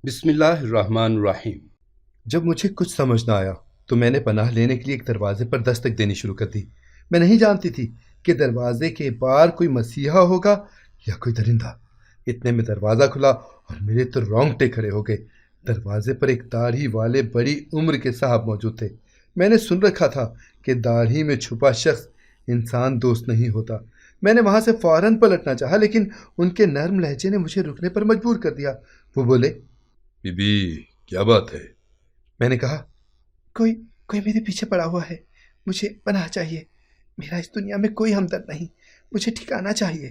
بسم اللہ الرحمن الرحیم۔ جب مجھے کچھ سمجھ نہ آیا تو میں نے پناہ لینے کے لیے ایک دروازے پر دستک دینی شروع کر دی۔ میں نہیں جانتی تھی کہ دروازے کے پار کوئی مسیحا ہوگا یا کوئی درندہ۔ اتنے میں دروازہ کھلا اور میرے تو رونگٹے کھڑے ہو گئے۔ دروازے پر ایک داڑھی والے بڑی عمر کے صاحب موجود تھے۔ میں نے سن رکھا تھا کہ داڑھی میں چھپا شخص انسان دوست نہیں ہوتا۔ میں نے وہاں سے فوراً پلٹنا چاہا لیکن ان کے نرم لہجے نے مجھے رکنے پر مجبور کر دیا۔ وہ بولے، بی بی کیا بات ہے؟ میں نے کہا، کوئی میرے پیچھے پڑا ہوا ہے، مجھے پناہ چاہیے، میرا اس دنیا میں کوئی ہمدرد نہیں، مجھے ٹھکانہ چاہیے۔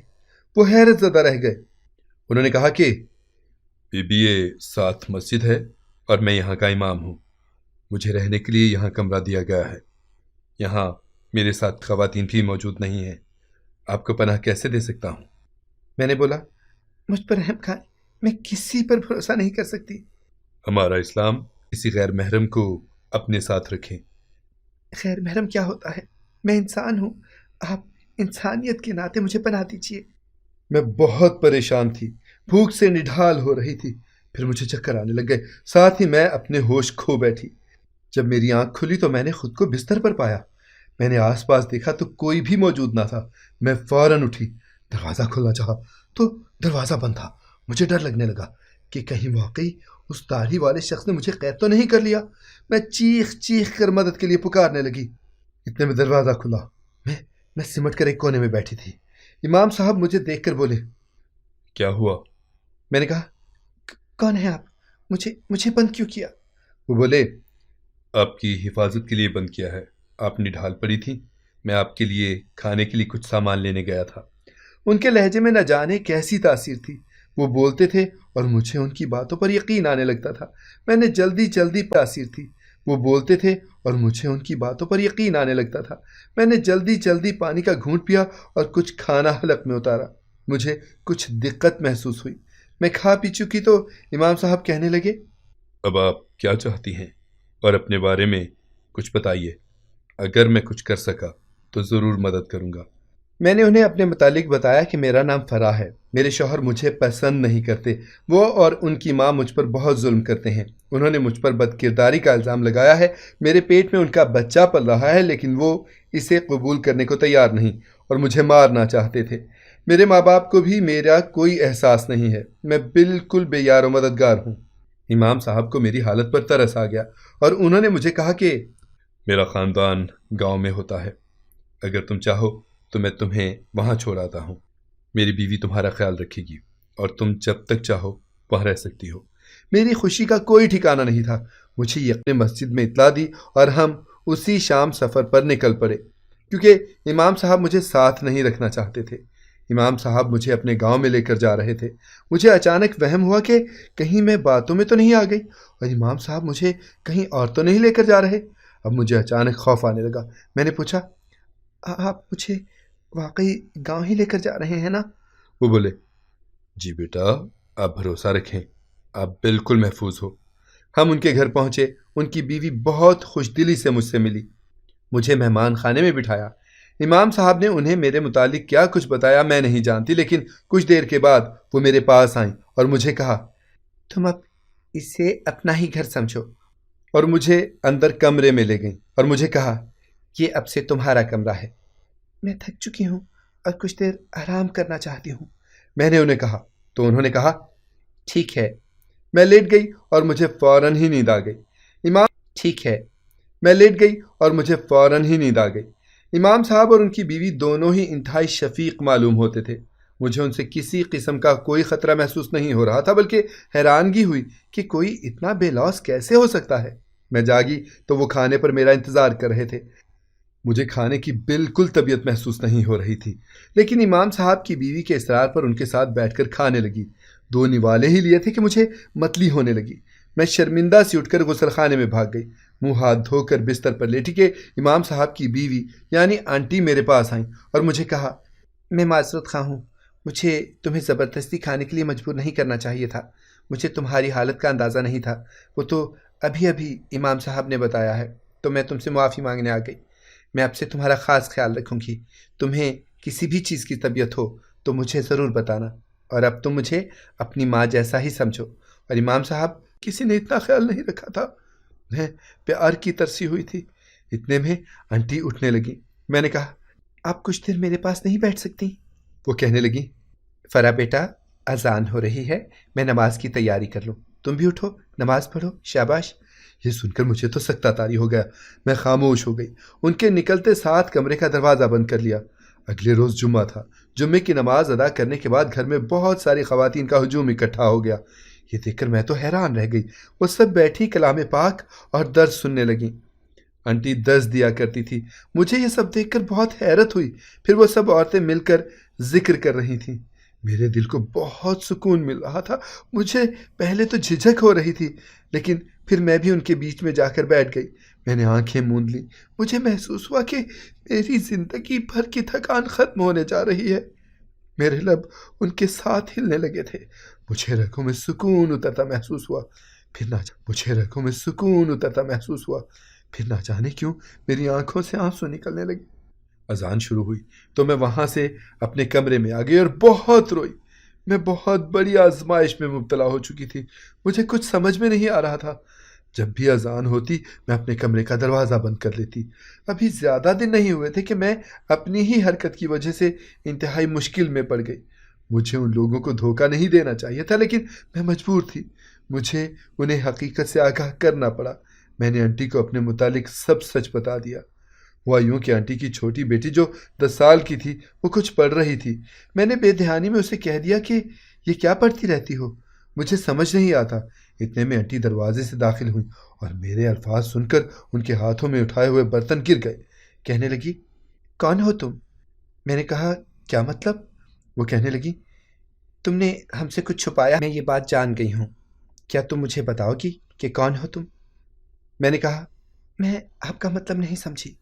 وہ حیرت زدہ رہ گئے۔ انہوں نے کہا کہ بی بی یہ ساتھ مسجد ہے اور میں یہاں کا امام ہوں، مجھے رہنے کے لیے یہاں کمرہ دیا گیا ہے، یہاں میرے ساتھ خواتین بھی موجود نہیں ہیں، آپ کو پناہ کیسے دے سکتا ہوں؟ میں نے بولا، مجھ پر رحم کھائیں، میں کسی پر بھروسہ نہیں کر سکتی۔ ہمارا اسلام کسی غیر محرم کو اپنے ساتھ رکھیں۔ خیر محرم کیا ہوتا ہے؟ میں انسان ہوں، آپ انسانیت کے ناطے مجھے پناہ دیجیے۔ میں بہت پریشان تھی، بھوک سے نڈھال ہو رہی تھی، پھر مجھے چکر آنے لگ گئے، ساتھ ہی میں اپنے ہوش کھو بیٹھی۔ جب میری آنکھ کھلی تو میں نے خود کو بستر پر پایا۔ میں نے آس پاس دیکھا تو کوئی بھی موجود نہ تھا۔ میں فوراً اٹھی، دروازہ کھولنا چاہا تو دروازہ بند تھا۔ مجھے ڈر لگنے لگا کہ کہیں واقعی اس داڑھی والے شخص نے مجھے قید تو نہیں کر لیا۔ میں چیخ کر مدد کے لیے پکارنے لگی۔ اتنے میں دروازہ کھلا۔ میں سمٹ کر ایک کونے میں بیٹھی تھی۔ امام صاحب مجھے دیکھ کر بولے، کیا ہوا؟ میں نے کہا، کون ہیں آپ؟ مجھے بند کیوں کیا؟ وہ بولے، آپ کی حفاظت کے لیے بند کیا ہے، آپ نڈھال پڑی تھی، میں آپ کے لیے کھانے کے لیے کچھ سامان لینے گیا تھا۔ ان کے لہجے میں نہ جانے کیسی تاثیر تھی۔ وہ بولتے تھے اور مجھے ان کی باتوں پر یقین آنے لگتا تھا۔ میں نے جلدی تاثیر تھی۔ وہ بولتے تھے اور مجھے ان کی باتوں پر یقین آنے لگتا تھا۔ میں نے جلدی پانی کا گھونٹ پیا اور کچھ کھانا حلق میں اتارا۔ مجھے کچھ دقت محسوس ہوئی۔ میں کھا پی چکی تو امام صاحب کہنے لگے، اب آپ کیا چاہتی ہیں اور اپنے بارے میں کچھ بتائیے، اگر میں کچھ کر سکا تو ضرور مدد کروں گا۔ میں نے انہیں اپنے متعلق بتایا کہ میرا نام فرا ہے، میرے شوہر مجھے پسند نہیں کرتے، وہ اور ان کی ماں مجھ پر بہت ظلم کرتے ہیں، انہوں نے مجھ پر بد کرداری کا الزام لگایا ہے، میرے پیٹ میں ان کا بچہ پل رہا ہے لیکن وہ اسے قبول کرنے کو تیار نہیں اور مجھے مارنا چاہتے تھے۔ میرے ماں باپ کو بھی میرا کوئی احساس نہیں ہے، میں بالکل بے یار و مددگار ہوں۔ امام صاحب کو میری حالت پر ترس آ گیا اور انہوں نے مجھے کہا کہ میرا خاندان گاؤں میں ہوتا ہے، اگر تم چاہو تو میں تمہیں وہاں چھوڑ آتا ہوں، میری بیوی تمہارا خیال رکھے گی اور تم جب تک چاہو وہاں رہ سکتی ہو۔ میری خوشی کا کوئی ٹھکانہ نہیں تھا۔ مجھے یقین مسجد میں اطلاع دی اور ہم اسی شام سفر پر نکل پڑے، کیونکہ امام صاحب مجھے ساتھ نہیں رکھنا چاہتے تھے۔ امام صاحب مجھے اپنے گاؤں میں لے کر جا رہے تھے۔ مجھے اچانک وہم ہوا کہ کہیں میں باتوں میں تو نہیں آ گئی اور امام صاحب مجھے کہیں اور تو نہیں لے کر جا رہے۔ اب مجھے اچانک خوف آنے لگا۔ میں نے پوچھا، آپ مجھے واقعی گاؤں ہی لے کر جا رہے ہیں نا؟ وہ بولے، جی بیٹا، آپ بھروسہ رکھیں، آپ بالکل محفوظ ہو۔ ہم ان کے گھر پہنچے۔ ان کی بیوی بہت خوش دلی سے مجھ سے ملی، مجھے مہمان خانے میں بٹھایا۔ امام صاحب نے انہیں میرے متعلق کیا کچھ بتایا میں نہیں جانتی، لیکن کچھ دیر کے بعد وہ میرے پاس آئیں اور مجھے کہا، تم اب اسے اپنا ہی گھر سمجھو، اور مجھے اندر کمرے میں لے گئیں اور مجھے کہا، یہ اب سے تمہارا کمرہ ہے، میں تھک چکی ہوں اور کچھ دیر آرام کرنا چاہتی ہوں۔ میں نے انہیں کہا تو انہوں نے کہا، ٹھیک ہے۔ میں لیٹ گئی اور مجھے فوراً ہی نیند آ گئی۔ امام صاحب اور ان کی بیوی دونوں ہی انتہائی شفیق معلوم ہوتے تھے۔ مجھے ان سے کسی قسم کا کوئی خطرہ محسوس نہیں ہو رہا تھا، بلکہ حیرانگی ہوئی کہ کوئی اتنا بے لوث کیسے ہو سکتا ہے۔ میں جاگی تو وہ کھانے پر میرا انتظار کر رہے تھے۔ مجھے کھانے کی بالکل طبیعت محسوس نہیں ہو رہی تھی، لیکن امام صاحب کی بیوی کے اصرار پر ان کے ساتھ بیٹھ کر کھانے لگی۔ 2 نوالے ہی لیے تھے کہ مجھے متلی ہونے لگی۔ میں شرمندہ سی اٹھ کر غسل خانے میں بھاگ گئی، منہ ہاتھ دھو کر بستر پر لیٹی کہ امام صاحب کی بیوی یعنی آنٹی میرے پاس آئیں اور مجھے کہا، میں معذرت خواہ ہوں، مجھے تمہیں زبردستی کھانے کے لیے مجبور نہیں کرنا چاہیے تھا، مجھے تمہاری حالت کا اندازہ نہیں تھا، وہ تو ابھی امام صاحب نے بتایا ہے، تو میں تم سے معافی مانگنے آ گئی۔ میں اب سے تمہارا خاص خیال رکھوں گی، تمہیں کسی بھی چیز کی طبیعت ہو تو مجھے ضرور بتانا، اور اب تم مجھے اپنی ماں جیسا ہی سمجھو، اور امام صاحب کسی نے اتنا خیال نہیں رکھا تھا۔ میں پیار کی ترسی ہوئی تھی۔ اتنے میں آنٹی اٹھنے لگی۔ میں نے کہا آپ کچھ دیر میرے پاس نہیں بیٹھ سکتی؟ وہ کہنے لگی فرا بیٹا اذان ہو رہی ہے، میں نماز کی تیاری کر لوں، تم بھی اٹھو نماز پڑھو، شاباش۔ یہ سن کر مجھے تو سخت طاری ہو گیا۔ میں خاموش ہو گئی۔ ان کے نکلتے ساتھ کمرے کا دروازہ بند کر لیا۔ اگلے روز جمعہ تھا۔ جمعے کی نماز ادا کرنے کے بعد گھر میں بہت ساری خواتین کا ہجوم اکٹھا ہو گیا۔ یہ دیکھ کر میں تو حیران رہ گئی۔ وہ سب بیٹھی کلام پاک اور درس سننے لگیں۔ آنٹی درس دیا کرتی تھی۔ مجھے یہ سب دیکھ کر بہت حیرت ہوئی۔ پھر وہ سب عورتیں مل کر ذکر کر رہی تھیں۔ میرے دل کو بہت سکون مل رہا تھا۔ مجھے پہلے تو جھجک ہو رہی تھی، لیکن پھر میں بھی ان کے بیچ میں جا کر بیٹھ گئی۔ میں نے آنکھیں موند لیں۔ مجھے محسوس ہوا کہ میری زندگی بھر کی تھکان ختم ہونے جا رہی ہے۔ میرے لب ان کے ساتھ ہلنے لگے تھے۔ مجھے رگوں میں سکون اترتا محسوس ہوا۔ پھر نہ جانے کیوں میری آنکھوں سے آنسو نکلنے لگے۔ اذان شروع ہوئی تو میں وہاں سے اپنے کمرے میں آ گئی اور بہت روئی۔ میں بہت بڑی آزمائش میں مبتلا ہو چکی تھی۔ مجھے کچھ سمجھ میں نہیں آ رہا تھا۔ جب بھی اذان ہوتی میں اپنے کمرے کا دروازہ بند کر لیتی۔ ابھی زیادہ دن نہیں ہوئے تھے کہ میں اپنی ہی حرکت کی وجہ سے انتہائی مشکل میں پڑ گئی۔ مجھے ان لوگوں کو دھوکہ نہیں دینا چاہیے تھا، لیکن میں مجبور تھی۔ مجھے انہیں حقیقت سے آگاہ کرنا پڑا۔ میں نے آنٹی کو اپنے متعلق سب سچ بتا دیا۔ ہوا یوں کہ آنٹی کی چھوٹی بیٹی جو 10 سال کی تھی وہ کچھ پڑھ رہی تھی۔ میں نے بے دھیانی میں اسے کہہ دیا کہ یہ کیا پڑھتی رہتی ہو، مجھے سمجھ نہیں آتا۔ اتنے میں آنٹی دروازے سے داخل ہوئی اور میرے الفاظ سن کر ان کے ہاتھوں میں اٹھائے ہوئے برتن گر گئے۔ کہنے لگی کون ہو تم؟ میں نے کہا کیا مطلب؟ وہ کہنے لگی تم نے ہم سے کچھ چھپایا، میں یہ بات جان گئی ہوں، کیا تم مجھے بتاؤ گی کہ کون ہو تم؟ میں نے کہا میں آپ کا مطلب نہیں سمجھی۔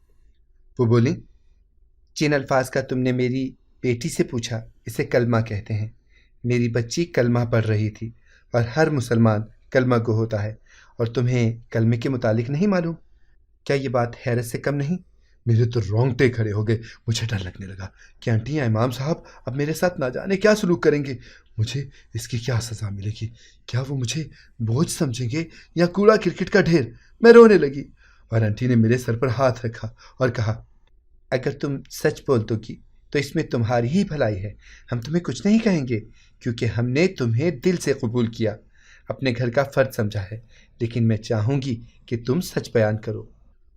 وہ بولی جن الفاظ کا تم نے میری بیٹی سے پوچھا اسے کلمہ کہتے ہیں۔ میری بچی کلمہ پڑھ رہی تھی، اور ہر مسلمان کلمہ گو ہوتا ہے، اور تمہیں کلمے کے متعلق نہیں معلوم؟ کیا یہ بات حیرت سے کم نہیں؟ میرے تو رونگٹے کھڑے ہو گئے۔ مجھے ڈر لگنے لگا کہ آنٹی یا امام صاحب اب میرے ساتھ نہ جانے کیا سلوک کریں گے، مجھے اس کی کیا سزا ملے گی، کیا وہ مجھے بوجھ سمجھیں گے یا کوڑا کرکٹ کا ڈھیر؟ میں رونے لگی، اور آنٹی نے میرے سر پر ہاتھ رکھا اور کہا اگر تم سچ بول دو گی تو اس میں تمہاری ہی بھلائی ہے، ہم تمہیں کچھ نہیں کہیں گے، کیونکہ ہم نے تمہیں دل سے قبول کیا، اپنے گھر کا فرد سمجھا ہے، لیکن میں چاہوں گی کہ تم سچ بیان کرو۔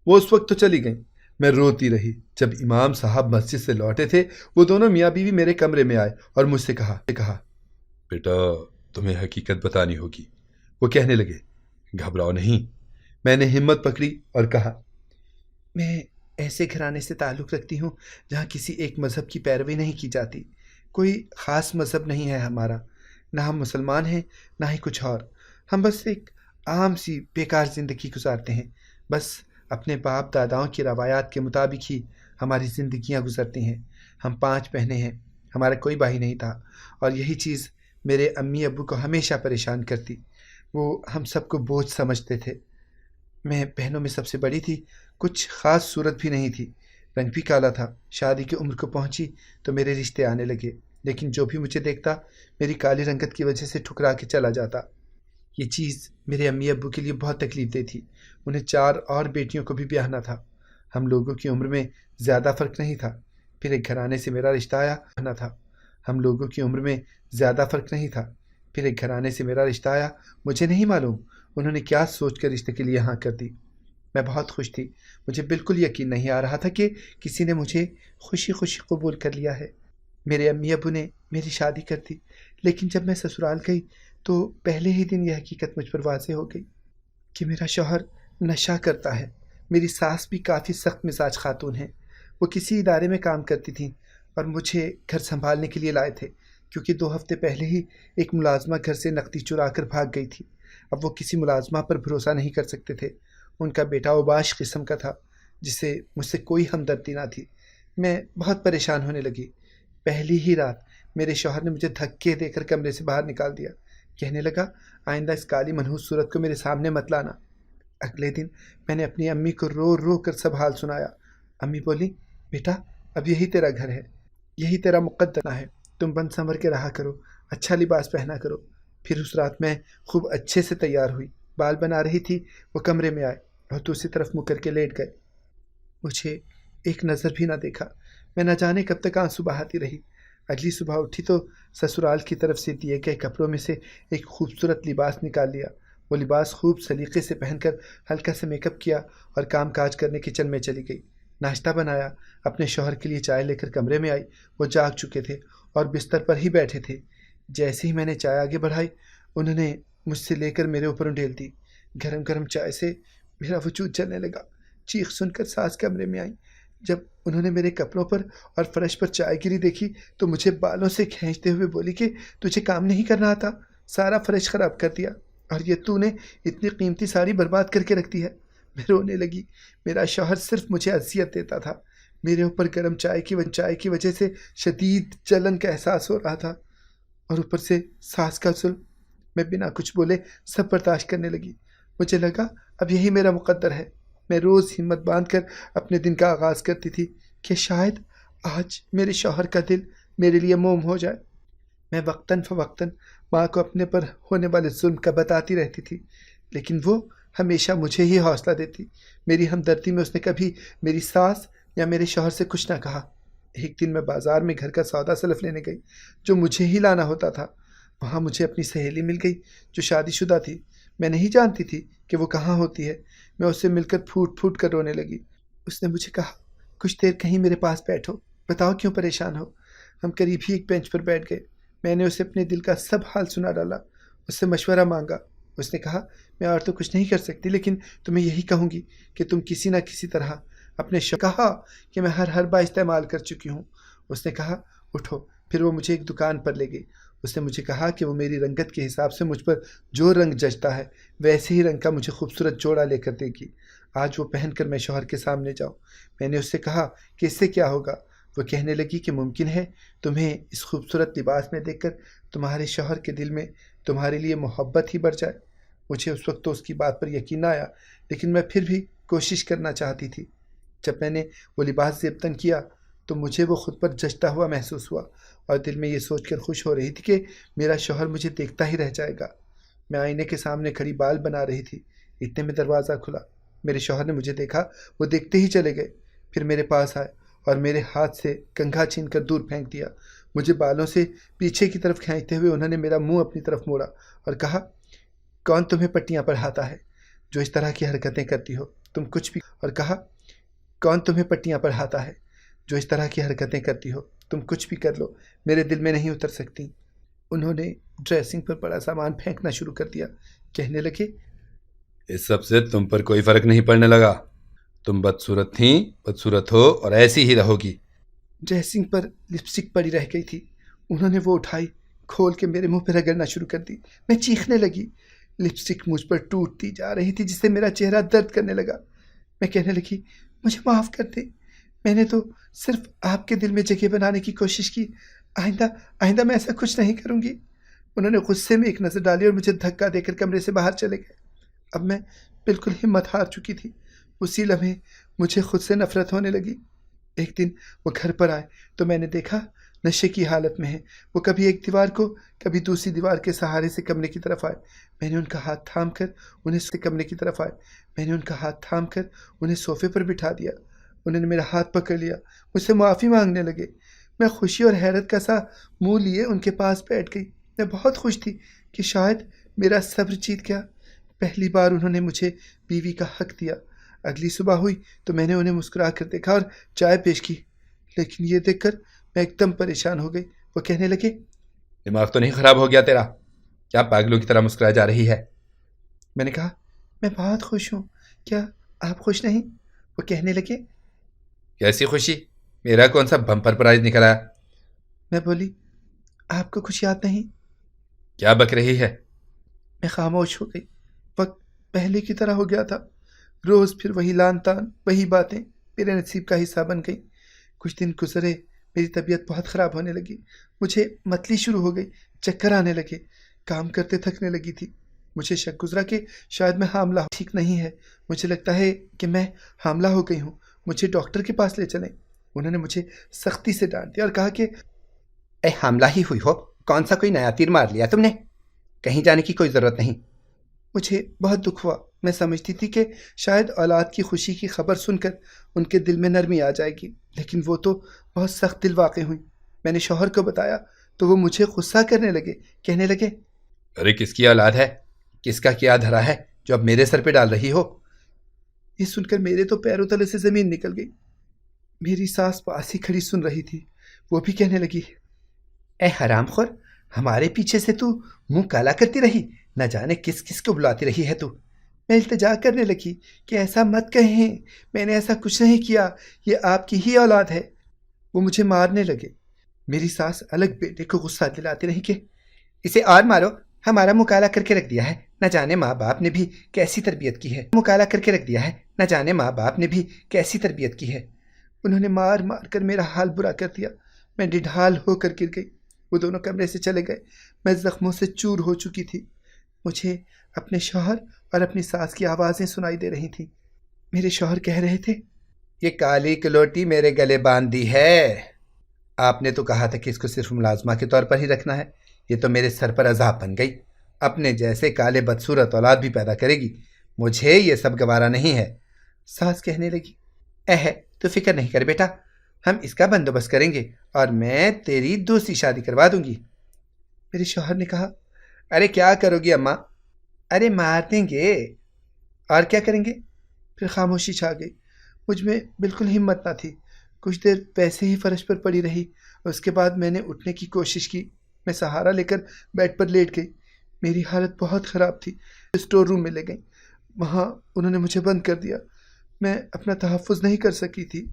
وہ اس وقت تو چلی گئیں۔ میں روتی رہی۔ جب امام صاحب مسجد سے لوٹے تھے وہ دونوں میاں بیوی میرے کمرے میں آئے اور مجھ سے کہا بیٹا تمہیں حقیقت بتانی ہوگی۔ وہ کہنے لگے گھبراؤ نہیں۔ میں نے ہمت پکڑی اور کہا میں ایسے گھرانے سے تعلق رکھتی ہوں جہاں کسی ایک مذہب کی پیروی نہیں کی جاتی، کوئی خاص مذہب نہیں ہے ہمارا، نہ ہم مسلمان ہیں نہ ہی کچھ اور، ہم بس ایک عام سی بیکار زندگی گزارتے ہیں، بس اپنے باپ داداؤں کی روایات کے مطابق ہی ہماری زندگیاں گزرتی ہیں۔ ہم 5 بہنیں ہیں، ہمارا کوئی بھائی نہیں تھا، اور یہی چیز میرے امی ابو کو ہمیشہ پریشان کرتی، وہ ہم سب کو بوجھ سمجھتے تھے۔ میں بہنوں میں سب سے بڑی تھی، کچھ خاص صورت بھی نہیں تھی، رنگ بھی کالا تھا۔ شادی کی عمر کو پہنچی تو میرے رشتے آنے لگے، لیکن جو بھی مجھے دیکھتا میری کالی رنگت کی وجہ سے ٹھکرا کے چلا جاتا۔ یہ چیز میرے امی ابو کے لیے بہت تکلیف دہ تھی، انہیں 4 اور بیٹیوں کو بھی بیاہنا تھا۔ ہم لوگوں کی عمر میں زیادہ فرق نہیں تھا، پھر ایک گھرانے سے میرا رشتہ آیا مجھے نہیں معلوم انہوں نے کیا سوچ کر رشتے کے لیے ہاں کر دی۔ میں بہت خوش تھی، مجھے بالکل یقین نہیں آ رہا تھا کہ کسی نے مجھے خوشی خوشی قبول کر لیا ہے۔ میرے امی ابو نے میری شادی کر دی، لیکن جب میں سسرال گئی تو پہلے ہی دن یہ حقیقت مجھ پر واضح ہو گئی کہ میرا شوہر نشہ کرتا ہے۔ میری ساس بھی کافی سخت مزاج خاتون ہیں، وہ کسی ادارے میں کام کرتی تھیں اور مجھے گھر سنبھالنے کے لیے لائے تھے، کیونکہ 2 ہفتے پہلے ہی ایک ملازمہ گھر سے نقدی چرا کر بھاگ گئی تھی۔ اب وہ کسی ملازمہ پر بھروسہ نہیں کر سکتے تھے۔ ان کا بیٹا اوباش قسم کا تھا جسے مجھ سے کوئی ہمدردی نہ تھی۔ میں بہت پریشان ہونے لگی۔ پہلی ہی رات میرے شوہر نے مجھے دھکے دے کر کمرے سے باہر نکال دیا، کہنے لگا آئندہ اس کالی منحوس صورت کو میرے سامنے مت لانا۔ اگلے دن میں نے اپنی امی کو رو رو کر سب حال سنایا۔ امی بولی بیٹا اب یہی تیرا گھر ہے، یہی تیرا مقدر ہے، تم بن سنور کے رہا کرو، اچھا لباس پہنا کرو، پھر اس رات میں خوب اچھے سے تیار ہوئی، بال بنا رہی تھی، وہ کمرے میں آئے اور دوسری طرف منہ کر کے لیٹ گئے۔ مجھے ایک نظر بھی نہ دیکھا۔ میں نہ جانے کب تک آنسو بہاتی رہی۔ اگلی صبح اٹھی تو سسرال کی طرف سے دیے گئے کپڑوں میں سے ایک خوبصورت لباس نکال لیا۔ وہ لباس خوب سلیقے سے پہن کر ہلکا سے میک اپ کیا اور کام کاج کرنے کچن میں چلی گئی۔ ناشتہ بنایا، اپنے شوہر کے لیے چائے لے کر کمرے میں آئی۔ وہ جاگ چکے تھے اور بستر پر ہی بیٹھے تھے۔ جیسے ہی میں نے چائے آگے بڑھائی، انہوں نے مجھ سے لے کر میرے اوپر انڈیل دی۔ گرم گرم چائے سے میرا وجود جلنے لگا۔ چیخ سن کر ساس کمرے میں آئیں۔ جب انہوں نے میرے کپڑوں پر اور فرش پر چائے گری دیکھی تو مجھے بالوں سے کھینچتے ہوئے بولی کہ تجھے کام نہیں کرنا آتا، سارا فرش خراب کر دیا، اور یہ تو نے اتنی قیمتی ساڑی برباد کر کے رکھ دی ہے۔ میں رونے لگی۔ میرا شوہر صرف مجھے اذیت دیتا تھا۔ میرے اوپر گرم چائے کی وجہ سے شدید جلن کا احساس ہو رہا تھا، اور اوپر سے ساس کا ظلم۔ میں بنا کچھ بولے سب برداشت کرنے لگی۔ مجھے لگا اب یہی میرا مقدر ہے۔ میں روز ہمت باندھ کر اپنے دن کا آغاز کرتی تھی کہ شاید آج میرے شوہر کا دل میرے لیے موم ہو جائے۔ میں وقتاً فوقتاً ماں کو اپنے پر ہونے والے ظلم کا بتاتی رہتی تھی، لیکن وہ ہمیشہ مجھے ہی حوصلہ دیتی۔ میری ہمدردی میں اس نے کبھی میری ساس یا میرے شوہر سے کچھ نہ کہا۔ ایک دن میں بازار میں گھر کا سودا سلف لینے گئی، جو مجھے ہی لانا ہوتا تھا۔ وہاں مجھے اپنی سہیلی مل گئی جو شادی شدہ تھی۔ میں نہیں جانتی تھی کہ وہ کہاں ہوتی ہے۔ میں اس سے مل کر پھوٹ پھوٹ کر رونے لگی۔ اس نے مجھے کہا، کچھ دیر کہیں میرے پاس بیٹھو، بتاؤ کیوں پریشان ہو۔ ہم قریب ہی ایک بینچ پر بیٹھ گئے۔ میں نے اسے اپنے دل کا سب حال سنا ڈالا، اس سے مشورہ مانگا۔ اس نے کہا، میں اور تو کچھ نہیں کر سکتی، لیکن تمہیں یہی کہوں گی کہ تم کسی نہ کسی طرح اپنے کہا کہ میں ہر با استعمال کر چکی ہوں۔ اس نے کہا، اٹھو۔ پھر وہ مجھے ایک دکان پر لے گئی۔ اس نے مجھے کہا کہ وہ میری رنگت کے حساب سے مجھ پر جو رنگ جچتا ہے ویسے ہی رنگ کا مجھے خوبصورت جوڑا لے کر دے گی۔ آج وہ پہن کر میں شوہر کے سامنے جاؤں۔ میں نے اس سے کہا کہ اس سے کیا ہوگا؟ وہ کہنے لگی کہ ممکن ہے تمہیں اس خوبصورت لباس میں دیکھ کر تمہارے شوہر کے دل میں تمہارے لیے محبت ہی بڑھ جائے۔ مجھے اس وقت تو اس کی بات پر یقین نہ آیا، لیکن میں پھر بھی کوشش کرنا چاہتی تھی۔ جب میں نے وہ لباس زیبتن کیا تو مجھے وہ خود پر جچتا ہوا محسوس ہوا، اور دل میں یہ سوچ کر خوش ہو رہی تھی کہ میرا شوہر مجھے دیکھتا ہی رہ جائے گا۔ میں آئینے کے سامنے کھڑی بال بنا رہی تھی، اتنے میں دروازہ کھلا۔ میرے شوہر نے مجھے دیکھا، وہ دیکھتے ہی چلے گئے، پھر میرے پاس آئے اور میرے ہاتھ سے کنگھا چھین کر دور پھینک دیا۔ مجھے بالوں سے پیچھے کی طرف کھینچتے ہوئے انہوں نے میرا منہ اپنی طرف موڑا اور کہا، کون تمہیں پٹیاں پڑھاتا ہے جو اس طرح کی حرکتیں کرتی ہو؟ تم کچھ بھی اور کہا، کون تمہیں پٹیاں پڑھاتا ہے جو اس طرح کی حرکتیں کرتی ہو؟ تم کچھ بھی کر لو، میرے دل میں نہیں اتر سکتی۔ انہوں نے ڈریسنگ پر بڑا سامان پھینکنا شروع کر دیا۔ کہنے لگے، اس سب سے تم پر کوئی فرق نہیں پڑنے لگا۔ تم بدصورت تھیں، بدصورت ہو اور ایسی ہی رہو گی۔ ڈریسنگ پر لپسٹک پڑی رہ گئی تھی، انہوں نے وہ اٹھائی، کھول کے میرے منہ پہ رگڑنا شروع کر دی۔ میں چیخنے لگی۔ لپسٹک مجھ پر ٹوٹتی جا رہی تھی، جس سے میرا چہرہ درد کرنے لگا۔ میں کہنے لگی، مجھے معاف کر دیں، میں نے تو صرف آپ کے دل میں جگہ بنانے کی کوشش کی، آئندہ میں ایسا کچھ نہیں کروں گی۔ انہوں نے غصے میں ایک نظر ڈالی اور مجھے دھکا دے کر کمرے سے باہر چلے گئے۔ اب میں بالکل ہمت ہار چکی تھی۔ اسی لمحے مجھے خود سے نفرت ہونے لگی۔ ایک دن وہ گھر پر آئے تو میں نے دیکھا نشے کی حالت میں ہے۔ وہ کبھی ایک دیوار کو کبھی دوسری دیوار کے سہارے سے کمرے کی طرف آئے۔ میں نے ان کا ہاتھ تھام کر انہیں صوفے پر بٹھا دیا۔ انہوں نے میرا ہاتھ پکڑ لیا، مجھ سے معافی مانگنے لگے۔ میں خوشی اور حیرت کا سا منہ لیے ان کے پاس بیٹھ گئی۔ میں بہت خوش تھی کہ شاید میرا صبر جیت گیا۔ پہلی بار انہوں نے مجھے بیوی کا حق دیا۔ اگلی صبح ہوئی تو میں نے انہیں مسکرا کر دیکھا اور چائے پیش کی، لیکن یہ دیکھ کر میں ایک دم پریشان ہو گئی۔ وہ کہنے لگے، دماغ تو نہیں خراب ہو گیا تیرا؟ کیا پاگلوں کی طرح مسکرا جا رہی ہے؟ میں نے کہا، میں بہت خوش ہوں، کیا آپ خوش نہیں؟ وہ کہنے لگے، کیسی خوشی؟ میرا کون سا بمپر پرائز نکل آیا؟ میں بولی، آپ کو کچھ یاد نہیں؟ کیا بک رہی ہے؟ میں خاموش ہو گئی۔ وقت پہلے کی طرح ہو گیا تھا، روز پھر وہی لان تان، وہی باتیں میرے نصیب کا حصہ بن گئی۔ کچھ دن گزرے، میری طبیعت بہت خراب ہونے لگی، مجھے متلی شروع ہو گئی، چکر آنے لگے، کام کرتے تھکنے لگی تھی۔ مجھے شک گزرا کہ شاید میں حاملہ ٹھیک نہیں ہے، مجھے لگتا ہے کہ میں حاملہ ہو گئی ہوں، مجھے ڈاکٹر کے پاس لے چلیں۔ انہوں نے مجھے سختی سے ڈانٹ دیا اور کہا کہ اے حاملہ ہی ہوئی ہو، کون سا کوئی نیا تیر مار لیا تم نے؟ کہیں جانے کی کوئی ضرورت نہیں۔ مجھے بہت دکھ ہوا، میں سمجھتی تھی کہ شاید اولاد کی خوشی کی خبر سن کر ان کے دل میں نرمی آ جائے گی، لیکن وہ تو بہت سخت دل واقع ہوئی۔ میں نے شوہر کو بتایا تو وہ مجھے غصہ کرنے لگے، کہنے لگے ارے کس کی اولاد ہے؟ کس کا کیا دھرا ہے جو اب میرے سر پہ ڈال رہی ہو؟ یہ سن کر میرے تو پیروں تلے سے زمین نکل گئی۔ میری ساس پاس ہی کھڑی سن رہی تھی، وہ بھی کہنے لگی اے حرام خور، ہمارے پیچھے سے تو منہ کالا کرتی رہی، نہ جانے کس کس کو بلاتی رہی ہے تو۔ میں التجا کرنے لگی کہ ایسا مت کہیں، میں نے ایسا کچھ نہیں کیا، یہ آپ کی ہی اولاد ہے۔ وہ مجھے مارنے لگے۔ میری ساس الگ بیٹے کو غصہ دلاتی رہی کہ اسے اور مارو، ہمارا مکالا کر کے رکھ دیا ہے، نہ جانے ماں باپ نے بھی کیسی تربیت کی ہے، مکالا کر کے رکھ دیا ہے، نہ جانے ماں باپ نے بھی کیسی تربیت کی ہے۔ انہوں نے مار مار کر میرا حال برا کر دیا، میں ڈڈھال ہو کر گر گئی۔ وہ دونوں کمرے سے چلے گئے، میں زخموں سے چور ہو چکی تھی۔ مجھے اپنے شوہر اور اپنی ساس کی آوازیں سنائی دے رہی تھیں۔ میرے شوہر کہہ رہے تھے یہ کالی کلوٹی میرے گلے باندھ دی ہے، آپ نے تو کہا تھا کہ اس کو صرف ملازمہ کے طور پر ہی رکھنا ہے، یہ تو میرے سر پر عذاب بن گئی، اپنے جیسے کالے بدصورت اولاد بھی پیدا کرے گی، مجھے یہ سب گوارا نہیں ہے۔ ساس کہنے لگی تو فکر نہیں کر بیٹا، ہم اس کا بندوبست کریں گے اور میں تیری دوسری شادی کروا دوں گی۔ میرے شوہر نے کہا ارے کیا کرو گی اماں؟ ارے مار دیں گے، اور کیا کریں گے؟ پھر خاموشی چھا گئی، مجھ میں بالکل ہمت نہ تھی۔ کچھ دیر ویسے ہی فرش پر پڑی رہی، اور اس کے بعد میں نے اٹھنے کی کوشش کی۔ میں سہارا لے کر بیڈ پر لیٹ گئی، میری حالت بہت خراب تھی۔ اسٹور روم میں لے گئی، وہاں انہوں نے مجھے بند کر دیا، میں اپنا تحفظ نہیں کر سکی تھی۔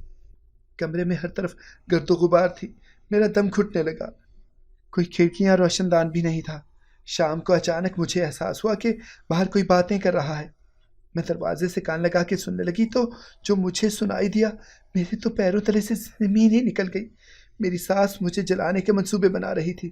کمرے میں ہر طرف گرد و غبار تھی، میرا دم گھٹنے لگا، کوئی کھڑکیاں روشن دان بھی نہیں تھا۔ شام کو اچانک مجھے احساس ہوا کہ باہر کوئی باتیں کر رہا ہے۔ میں دروازے سے کان لگا کے سننے لگی تو جو مجھے سنائی دیا، میرے تو پیروں تلے سے زمین ہی نکل گئی۔ میری ساس مجھے جلانے کے منصوبے بنا رہی تھی،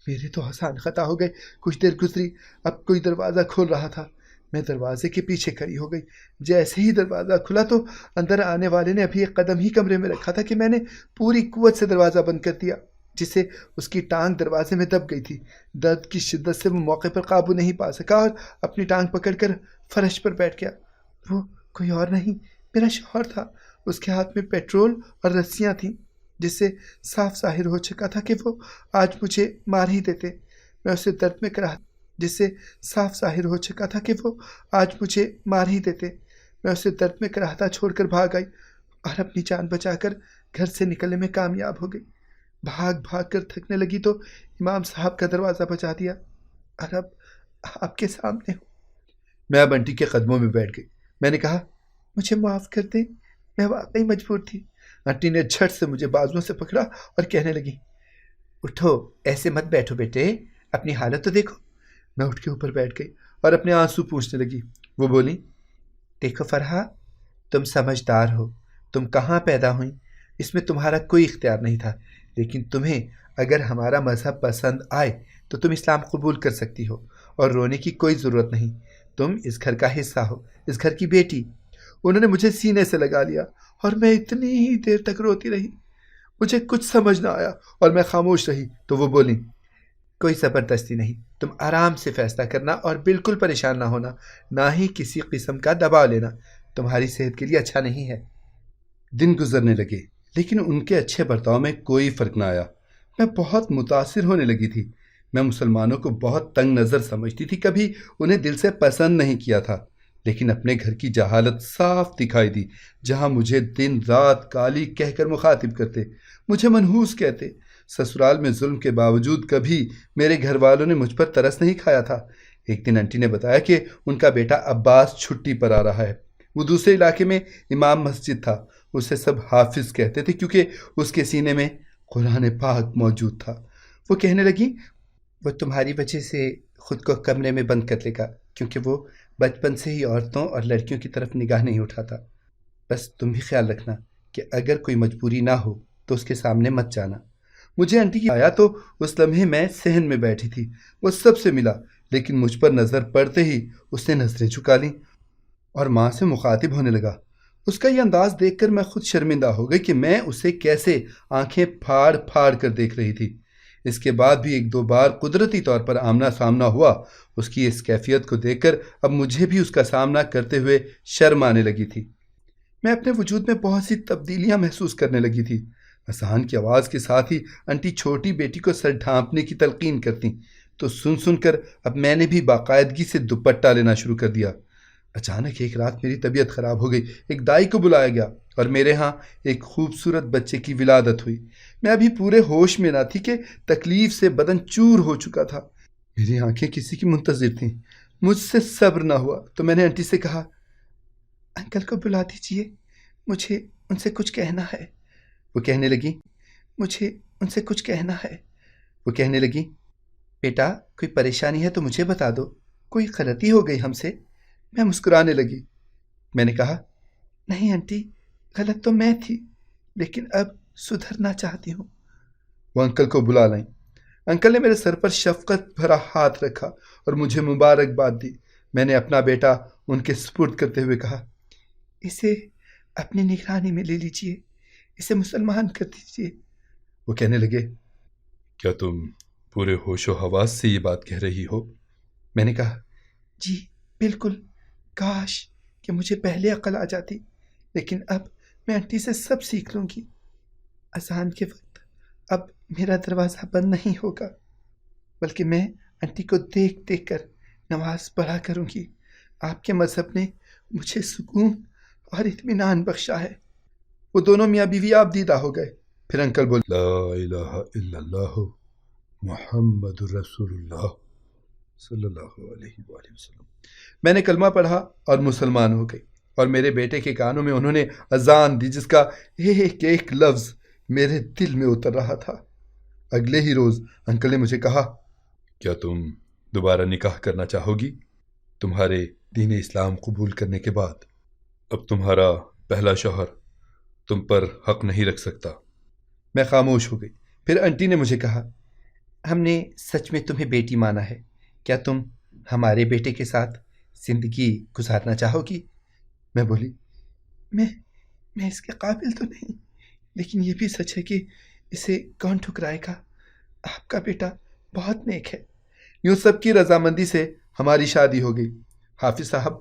میرے تو آسان خطا ہو گئے۔ کچھ دیر گزری، اب کوئی دروازہ کھول رہا تھا، میں دروازے کے پیچھے کھڑی ہو گئی۔ جیسے ہی دروازہ کھلا تو اندر آنے والے نے ابھی ایک قدم ہی کمرے میں رکھا تھا کہ میں نے پوری قوت سے دروازہ بند کر دیا، جس سے اس کی ٹانگ دروازے میں دب گئی تھی۔ درد کی شدت سے وہ موقع پر قابو نہیں پا سکا اور اپنی ٹانگ پکڑ کر فرش پر بیٹھ گیا۔ وہ کوئی اور نہیں، میرا شوہر تھا۔ اس کے ہاتھ میں پیٹرول اور رسیاں تھیں، جس سے صاف ظاہر ہو چکا تھا کہ وہ آج مجھے مار ہی دیتے۔ میں اسے درد میں کراہتا جس سے صاف ظاہر ہو چکا تھا کہ وہ آج مجھے مار ہی دیتے۔ میں اسے درد میں کراہتا چھوڑ کر بھاگ آئی اور اپنی جان بچا کر گھر سے نکلنے میں کامیاب ہو گئی۔ بھاگ بھاگ کر تھکنے لگی تو امام صاحب کا دروازہ بجا دیا، اور اب آپ کے سامنے ہوں۔ میں اب انٹی کے قدموں میں بیٹھ گئی۔ میں نے کہا مجھے معاف کر دیں، میں واقعی مجبور تھی۔ انٹی نے جھٹ سے مجھے بازوؤں سے پکڑا اور کہنے لگی اٹھو، ایسے مت بیٹھو بیٹے، اپنی حالت تو دیکھو۔ میں اٹھ کے اوپر بیٹھ گئی اور اپنے آنسو پوچھنے لگی۔ وہ بولی دیکھو فرحہ، تم سمجھدار ہو، تم کہاں پیدا ہوئیں، اس میں تمہارا کوئی اختیار نہیں تھا، لیکن تمہیں اگر ہمارا مذہب پسند آئے تو تم اسلام قبول کر سکتی ہو، اور رونے کی کوئی ضرورت نہیں، تم اس گھر کا حصہ ہو، اس گھر کی بیٹی۔ انہوں نے مجھے سینے سے لگا لیا اور میں اتنی ہی دیر تک روتی رہی، مجھے کچھ سمجھ نہ آیا اور میں خاموش رہی۔ تو وہ بولی کوئی زبردستی نہیں، تم آرام سے فیصلہ کرنا اور بالکل پریشان نہ ہونا، نہ ہی کسی قسم کا دباؤ لینا، تمہاری صحت کے لیے اچھا نہیں ہے۔ دن گزرنے لگے، لیکن ان کے اچھے برتاؤ میں کوئی فرق نہ آیا۔ میں بہت متاثر ہونے لگی تھی۔ میں مسلمانوں کو بہت تنگ نظر سمجھتی تھی، کبھی انہیں دل سے پسند نہیں کیا تھا، لیکن اپنے گھر کی جہالت صاف دکھائی دی، جہاں مجھے دن رات کالی کہہ کر مخاطب کرتے، مجھے منحوس کہتے۔ سسرال میں ظلم کے باوجود کبھی میرے گھر والوں نے مجھ پر ترس نہیں کھایا تھا۔ ایک دن انٹی نے بتایا کہ ان کا بیٹا عباس چھٹی پر آ رہا ہے۔ وہ دوسرے علاقے میں امام مسجد تھا، اسے سب حافظ کہتے تھے کیونکہ اس کے سینے میں قرآن پاک موجود تھا۔ وہ کہنے لگی وہ تمہاری وجہ سے خود کو کمرے میں بند کر لے گا، کیونکہ وہ بچپن سے ہی عورتوں اور لڑکیوں کی طرف نگاہ نہیں اٹھاتا۔ بس تم بھی خیال رکھنا کہ اگر کوئی مجبوری نہ ہو تو اس کے سامنے مت جانا۔ مجھے انٹی کی آیا تو اس لمحے میں صحن میں بیٹھی تھی، وہ سب سے ملا، لیکن مجھ پر نظر پڑتے ہی اس نے نظریں جھکا لیں اور ماں سے مخاطب ہونے لگا۔ اس کا یہ انداز دیکھ کر میں خود شرمندہ ہو گئی کہ میں اسے کیسے آنکھیں پھاڑ پھاڑ کر دیکھ رہی تھی۔ اس کے بعد بھی ایک دو بار قدرتی طور پر آمنا سامنا ہوا۔ اس کی اس کیفیت کو دیکھ کر اب مجھے بھی اس کا سامنا کرتے ہوئے شرم آنے لگی تھی۔ میں اپنے وجود میں بہت سی تبدیلیاں محسوس کرنے لگی تھی۔ اذان کی آواز کے ساتھ ہی انٹی چھوٹی بیٹی کو سر ڈھانپنے کی تلقین کرتی تو سن کر اب میں نے بھی باقاعدگی سے دوپٹہ لینا شروع کر دیا۔ اچانک ایک رات میری طبیعت خراب ہو گئی۔ ایک دائی کو بلایا گیا اور میرے ہاں ایک خوبصورت بچے کی ولادت ہوئی۔ میں ابھی پورے ہوش میں نہ تھی کہ تکلیف سے بدن چور ہو چکا تھا۔ میری آنکھیں کسی کی منتظر تھیں۔ مجھ سے صبر نہ ہوا تو میں نے انٹی سے کہا، انکل کو بلا دیجیے، مجھے ان سے کچھ کہنا ہے۔ وہ کہنے لگی، مجھے ان سے کچھ کہنا ہے۔ وہ کہنے لگی، بیٹا کوئی پریشانی ہے تو مجھے بتا دو، کوئی غلطی ہو گئی ہم سے؟ میں مسکرانے لگی۔ میں نے کہا، نہیں انٹی، غلط تو میں تھی، لیکن اب سدھرنا چاہتی ہوں۔ وہ انکل کو بلا لائیں۔ انکل نے میرے سر پر شفقت بھرا ہاتھ رکھا اور مجھے مبارکباد دی۔ میں نے اپنا بیٹا ان کے سپرد کرتے ہوئے کہا، اسے اپنی نگرانی میں لے لیجئے، اسے مسلمان کر دیجئے۔ وہ کہنے لگے، کیا تم پورے ہوش و حواس سے یہ بات کہہ رہی ہو؟ میں نے کہا، جی بالکل، کاش کہ مجھے پہلے عقل آ جاتی، لیکن اب میں انٹی سے سب سیکھ لوں گی۔ اذان کے وقت اب میرا دروازہ بند نہیں ہوگا، بلکہ میں انٹی کو دیکھ دیکھ کر نماز پڑھا کروں گی۔ آپ کے مذہب نے مجھے سکون اور اطمینان بخشا ہے۔ وہ دونوں میاں بیوی آپ دیدہ ہو گئے۔ پھر انکل بولے، لا الہ الا اللہ محمد رسول اللہ صلی اللہ علیہ وآلہ وسلم۔ میں نے کلمہ پڑھا اور مسلمان ہو گئی، اور میرے بیٹے کے کانوں میں انہوں نے اذان دی جس کا ایک ایک لفظ میرے دل میں اتر رہا تھا۔ اگلے ہی روز انکل نے مجھے کہا، کیا تم دوبارہ نکاح کرنا چاہو گی؟ تمہارے دین اسلام قبول کرنے کے بعد اب تمہارا پہلا شوہر تم پر حق نہیں رکھ سکتا۔ میں خاموش ہو گئی۔ پھر انٹی نے مجھے کہا، ہم نے سچ میں تمہیں بیٹی مانا ہے، کیا تم ہمارے بیٹے کے ساتھ زندگی گزارنا چاہو گی؟ میں بولی، میں اس کے قابل تو نہیں، لیکن یہ بھی سچ ہے کہ اسے کون ٹھکرائے گا؟ آپ کا بیٹا بہت نیک ہے۔ یوں سب کی رضامندی سے ہماری شادی ہو گئی۔ حافظ صاحب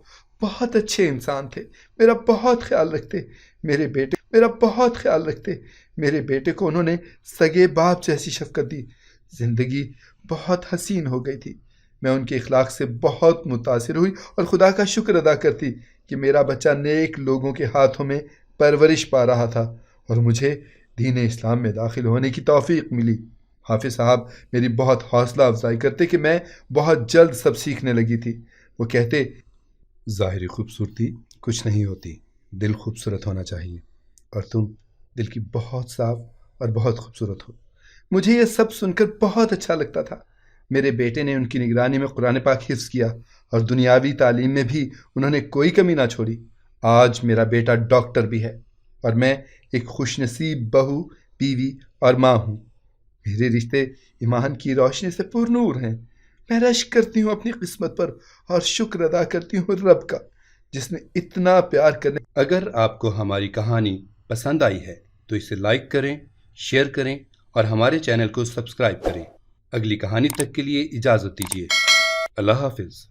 بہت اچھے انسان تھے، میرا بہت خیال رکھتے، میرے بیٹے کو انہوں نے سگے باپ جیسی شفقت دی۔ زندگی بہت حسین ہو گئی تھی۔ میں ان کے اخلاق سے بہت متاثر ہوئی اور خدا کا شکر ادا کرتی کہ میرا بچہ نیک لوگوں کے ہاتھوں میں پرورش پا رہا تھا اور مجھے دین اسلام میں داخل ہونے کی توفیق ملی۔ حافظ صاحب میری بہت حوصلہ افزائی کرتے کہ میں بہت جلد سب سیکھنے لگی تھی۔ وہ کہتے، ظاہری خوبصورتی کچھ نہیں ہوتی، دل خوبصورت ہونا چاہیے، اور تم دل کی بہت صاف اور بہت خوبصورت ہو۔ مجھے یہ سب سن کر بہت اچھا لگتا تھا۔ میرے بیٹے نے ان کی نگرانی میں قرآن پاک حفظ کیا اور دنیاوی تعلیم میں بھی انہوں نے کوئی کمی نہ چھوڑی۔ آج میرا بیٹا ڈاکٹر بھی ہے اور میں ایک خوش نصیب بہو، بیوی اور ماں ہوں۔ میرے رشتے ایمان کی روشنی سے پر نور ہیں۔ میں رشک کرتی ہوں اپنی قسمت پر اور شکر ادا کرتی ہوں رب کا جس نے اتنا پیار کرنے۔ اگر آپ کو ہماری کہانی پسند آئی ہے تو اسے لائک کریں، شیئر کریں اور ہمارے چینل کو سبسکرائب کریں۔ اگلی کہانی تک کے لیے اجازت دیجیے۔ اللہ حافظ۔